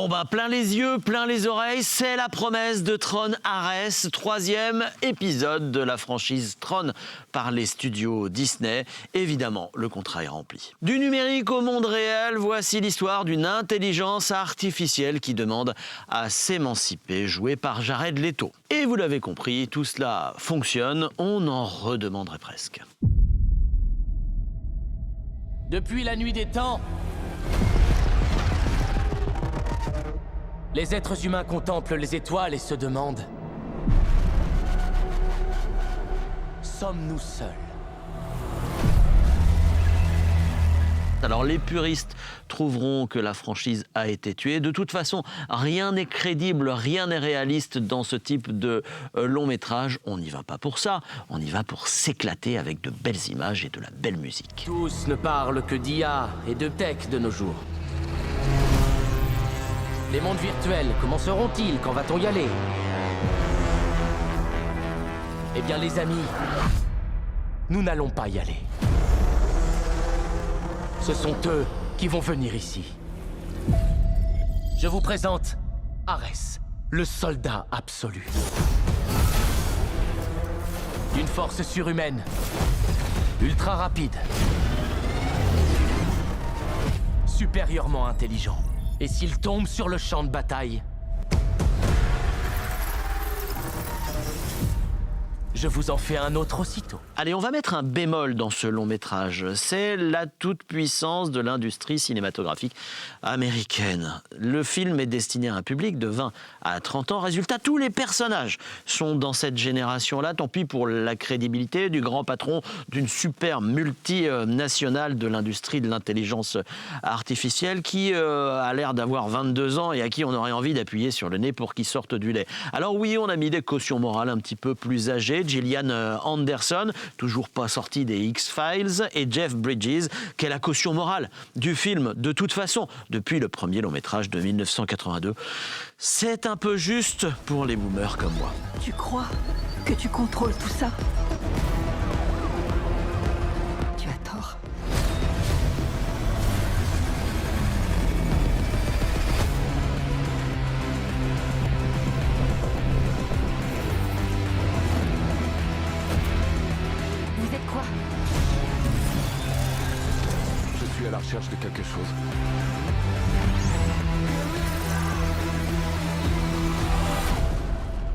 Bon ben, plein les yeux, plein les oreilles, c'est la promesse de Tron Ares, 3e épisode de la franchise Tron par les studios Disney. Évidemment, le contrat est rempli. Du numérique au monde réel, voici l'histoire d'une intelligence artificielle qui demande à s'émanciper, jouée par Jared Leto. Et vous l'avez compris, tout cela fonctionne, on en redemanderait presque. Depuis la nuit des temps, les êtres humains contemplent les étoiles et se demandent: sommes-nous seuls? Alors les puristes trouveront que la franchise a été tuée. De toute façon, rien n'est crédible, rien n'est réaliste dans ce type de long métrage. On n'y va pas pour ça, on y va pour s'éclater avec de belles images et de la belle musique. Tous ne parlent que d'IA et de tech de nos jours. Les mondes virtuels, comment seront-ils? Quand va-t-on y aller? Eh bien les amis, nous n'allons pas y aller. Ce sont eux qui vont venir ici. Je vous présente Ares, le soldat absolu. D'une force surhumaine, ultra rapide, supérieurement intelligent. Et s'il tombe sur le champ de bataille, je vous en fais un autre aussitôt. Allez, on va mettre un bémol dans ce long métrage. C'est la toute-puissance de l'industrie cinématographique américaine. Le film est destiné à un public de 20 à 30 ans. Résultat, tous les personnages sont dans cette génération-là. Tant pis pour la crédibilité du grand patron d'une super multinationale de l'industrie de l'intelligence artificielle qui a l'air d'avoir 22 ans et à qui on aurait envie d'appuyer sur le nez pour qu'il sorte du lait. Alors oui, on a mis des cautions morales un petit peu plus âgées. Gillian Anderson, toujours pas sorti des X-Files, et Jeff Bridges, qui est la caution morale du film. De toute façon, depuis le premier long métrage de 1982, c'est un peu juste pour les boomers comme moi. Tu crois que tu contrôles tout ça? Tu as tort. Vous êtes quoi? Je suis à la recherche de quelque chose.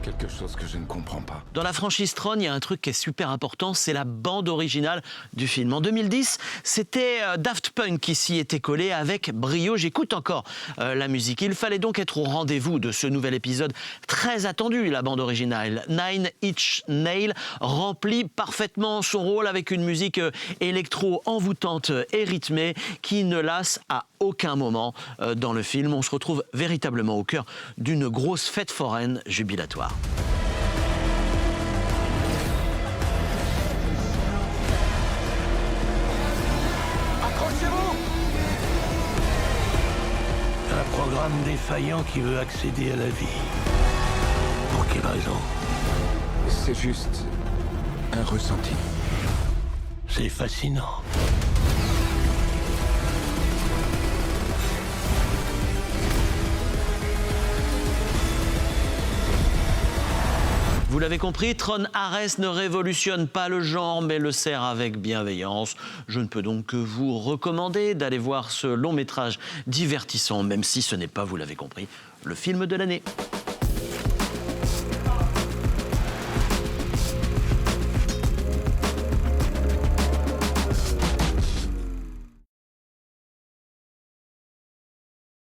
Quelque chose que je ne comprends pas. Dans la franchise Tron, il y a un truc qui est super important, c'est la bande originale du film. En 2010, c'était Daft Punk qui s'y était collé avec brio. J'écoute encore la musique. Il fallait donc être au rendez-vous de ce nouvel épisode très attendu. La bande originale Nine Inch Nails remplit parfaitement son rôle avec une musique électro envoûtante et rythmée qui ne lasse à aucun moment dans le film. On se retrouve véritablement au cœur d'une grosse fête foraine jubilatoire. Accrochez-vous! Un programme défaillant qui veut accéder à la vie. Pour quelle raison? C'est juste un ressenti. C'est fascinant. Vous l'avez compris, Tron Ares ne révolutionne pas le genre, mais le sert avec bienveillance. Je ne peux donc que vous recommander d'aller voir ce long métrage divertissant, même si ce n'est pas, vous l'avez compris, le film de l'année.